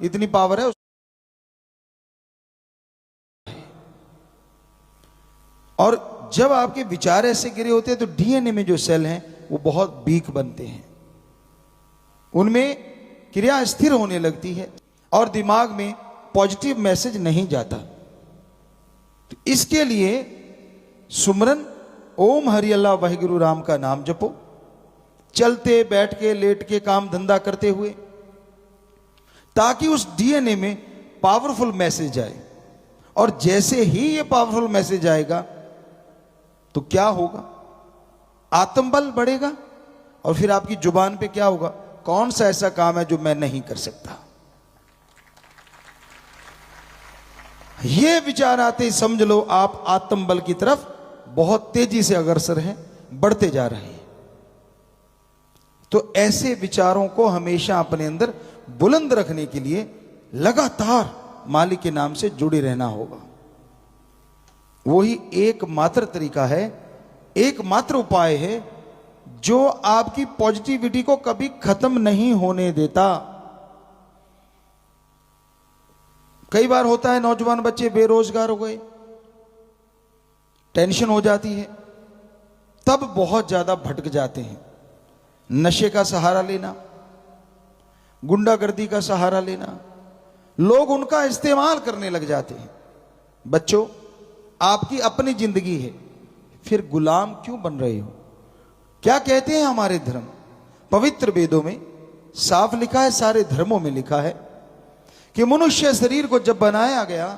इतनी पावर है। और जब आपके विचार ऐसे गिरे होते हैं तो डीएनए में जो सेल हैं वो बहुत वीक बनते हैं, उनमें क्रिया स्थिर होने लगती है और दिमाग में पॉजिटिव मैसेज नहीं जाता। तो इसके लिए सुमरन ओम हरि अल्लाह वाहिगुरु राम का नाम जपो, चलते बैठ के लेट के काम धंधा करते हुए, ताकि उस डीएनए में पावरफुल मैसेज आए। और जैसे ही ये पावरफुल मैसेज आएगा तो क्या होगा, आत्मबल बढ़ेगा और फिर आपकी जुबान पे क्या होगा, कौन सा ऐसा काम है जो मैं नहीं कर सकता। ये विचार आते ही समझ लो आप आत्मबल की तरफ बहुत तेजी से अग्रसर हैं, बढ़ते जा रहे हैं। तो ऐसे विचारों को हमेशा अपने अंदर बुलंद रखने के लिए लगातार मालिक के नाम से जुड़े रहना होगा। वही एकमात्र तरीका है, एकमात्र उपाय है जो आपकी पॉजिटिविटी को कभी खत्म नहीं होने देता। कई बार होता है नौजवान बच्चे बेरोजगार हो गए, टेंशन हो जाती है, तब बहुत ज्यादा भटक जाते हैं। नशे का सहारा लेना, गुंडागर्दी का सहारा लेना, लोग उनका इस्तेमाल करने लग जाते हैं। बच्चों, आपकी अपनी जिंदगी है, फिर गुलाम क्यों बन रहे हो? क्या कहते हैं हमारे धर्म? पवित्र वेदों में साफ लिखा है, सारे धर्मों में लिखा है कि मनुष्य शरीर को जब बनाया गया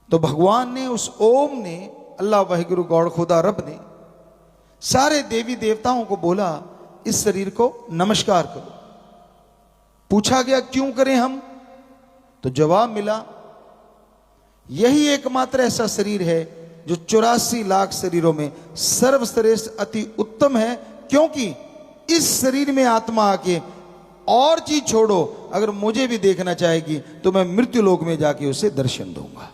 तो भगवान ने, उस ओम ने, अल्लाह वाहिगुरु गॉड खुदा रब ने सारे देवी देवताओं को बोला इस शरीर को नमस्कार करो। पूछा गया क्यों करें हम? तो जवाब मिला यही एकमात्र ऐसा शरीर है जो 84 लाख शरीरों में सर्वश्रेष्ठ अति उत्तम है, क्योंकि इस शरीर में आत्मा आके और चीज छोड़ो, अगर मुझे भी देखना चाहेगी तो मैं मृत्यु लोक में जाके उसे दर्शन दूंगा।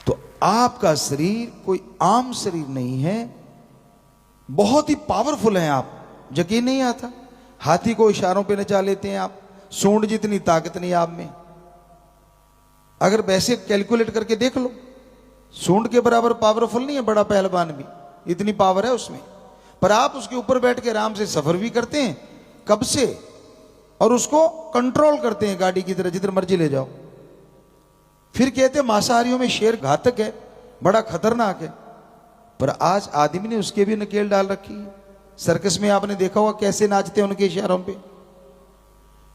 तो आपका शरीर कोई आम शरीर नहीं है, बहुत ही पावरफुल है। आप यकीन नहीं आता, हाथी को इशारों पे नचा लेते हैं आप, सूंड जितनी ताकत नहीं आप में। अगर वैसे कैलकुलेट करके देख लो, सूंड के बराबर पावरफुल नहीं है बड़ा पहलवान भी, इतनी पावर है उसमें। पर आप उसके ऊपर बैठ के आराम से सफर भी करते हैं कब से, और उसको कंट्रोल करते हैं गाड़ी की तरह, जिधर मर्जी ले जाओ। फिर कहते हैं मांसाहारियों में शेर घातक है, बड़ा खतरनाक है, पर आज आदमी ने उसके भी नकेल डाल रखी है। सर्कस में आपने देखा होगा कैसे नाचते हैं उनके इशारों पे।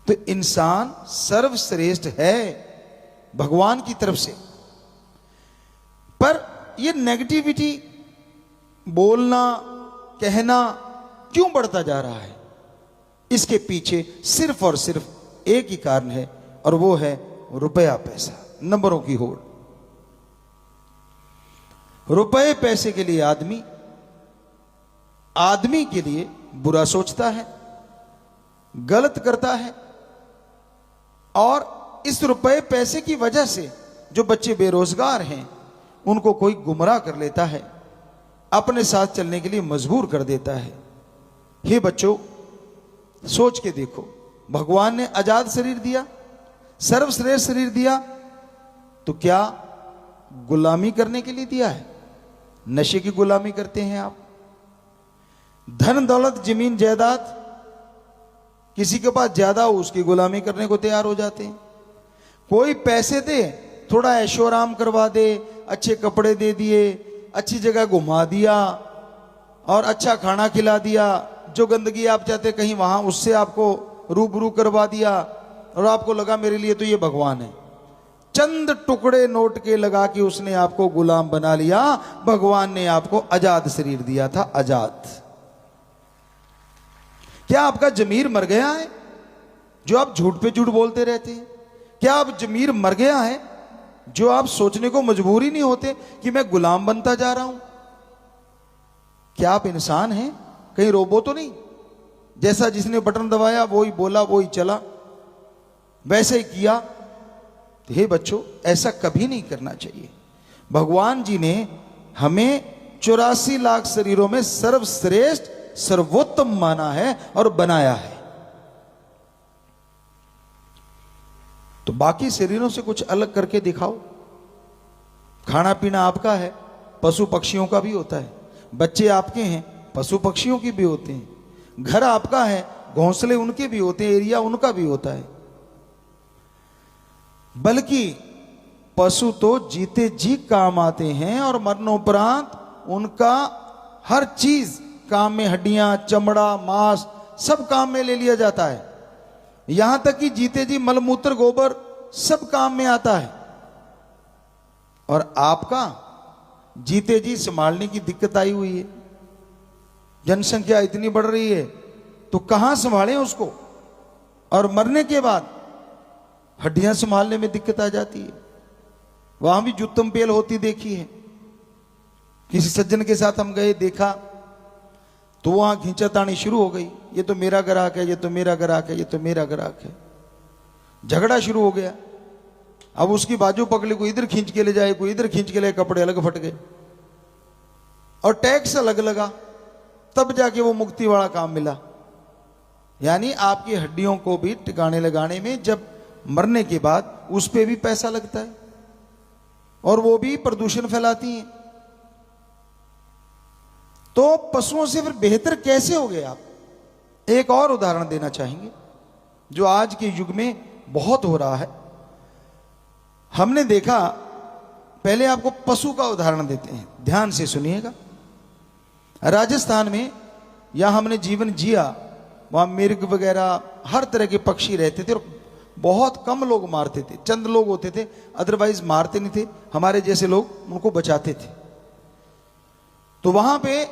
तो इंसान सर्वश्रेष्ठ है भगवान की तरफ से। पर ये नेगेटिविटी बोलना कहना क्यों बढ़ता जा रहा है? इसके पीछे सिर्फ और सिर्फ एक ही कारण है, और वो है रुपया पैसा, नंबरों की होड़। रुपए पैसे के लिए आदमी के लिए बुरा सोचता है, गलत करता है, और इस रुपए पैसे की वजह से जो बच्चे बेरोजगार हैं उनको कोई गुमराह कर लेता है, अपने साथ चलने के लिए मजबूर कर देता है। हे बच्चों, सोच के देखो, भगवान ने आजाद शरीर दिया, सर्वश्रेष्ठ शरीर दिया, तो क्या गुलामी करने के लिए दिया है? नशे की गुलामी करते हैं आप। धन दौलत जमीन जायदाद किसी के पास ज्यादा हो उसकी गुलामी करने को तैयार हो जाते हैं। कोई पैसे दे, थोड़ा ऐशो आराम करवा दे, अच्छे कपड़े दे दिए, अच्छी जगह घुमा दिया और अच्छा खाना खिला दिया, जो गंदगी आप चाहते कहीं वहां उससे आपको रूबरू करवा दिया, और आपको लगा मेरे लिए तो ये भगवान है। चंद टुकड़े नोट के लगा के उसने आपको गुलाम बना लिया। भगवान ने आपको आजाद शरीर दिया था, आजाद। क्या आपका जमीर मर गया है जो आप झूठ पे झूठ बोलते रहते हैं? क्या आप जमीर मर गया है जो आप सोचने को मजबूर ही नहीं होते कि मैं गुलाम बनता जा रहा हूं? क्या आप इंसान हैं, कहीं रोबो तो नहीं? जैसा जिसने बटन दबाया वही बोला वही चला, वैसे ही किया। तो हे बच्चों, ऐसा कभी नहीं करना चाहिए। भगवान जी ने हमें 84 लाख शरीरों में सर्वश्रेष्ठ सर्वोत्तम माना है और बनाया है। तो बाकी शरीरों से कुछ अलग करके दिखाओ। खाना पीना आपका है, पशु पक्षियों का भी होता है। बच्चे आपके हैं, पशु पक्षियों के भी होते हैं। घर आपका है, घोंसले उनके भी होते हैं, एरिया उनका भी होता है। बल्कि पशु तो जीते जी काम आते हैं और मरणोपरांत उनका हर चीज काम में, हड्डियां, चमड़ा, मांस सब काम में ले लिया जाता है। यहां तक कि जीते जी मलमूत्र, गोबर सब काम में आता है। और आपका जीते जी संभालने की दिक्कत आई हुई है। जनसंख्या इतनी बढ़ रही है तो कहां संभालें उसको, और मरने के बाद हड्डियां संभालने में दिक्कत आ जाती है। वहां भी जुत्तम पेल होती देखी है। किसी सज्जन के साथ हम गए, देखा तो वहां खींचातानी शुरू हो गई, ये तो मेरा ग्राहक है, ये तो मेरा ग्राहक है, ये तो मेरा ग्राहक है। झगड़ा शुरू हो गया। अब उसकी बाजू पकड़ी, कोई इधर खींच के ले जाए, कोई इधर खींच के ले, कपड़े अलग फट गए और टैक्स अलग लगा। तब जाके वो मुक्ति वाला काम मिला। यानी आपकी हड्डियों को भी टिकाने लगाने में जब मरने के बाद उस पे भी पैसा लगता है और वो भी प्रदूषण फैलाती हैं। तो पशुओं से फिर बेहतर कैसे हो गए आप? एक और उदाहरण देना चाहेंगे जो आज के युग में बहुत हो रहा है। हमने देखा, पहले आपको पशु का उदाहरण देते हैं, ध्यान से सुनिएगा। राजस्थान में यहां हमने जीवन जिया, वहां मिर्ग वगैरह हर तरह के पक्षी रहते थे और बहुत कम लोग मारते थे। चंद लोग होते थे, अदरवाइज मारते नहीं थे। हमारे जैसे लोग उनको बचाते थे। तो वहां पे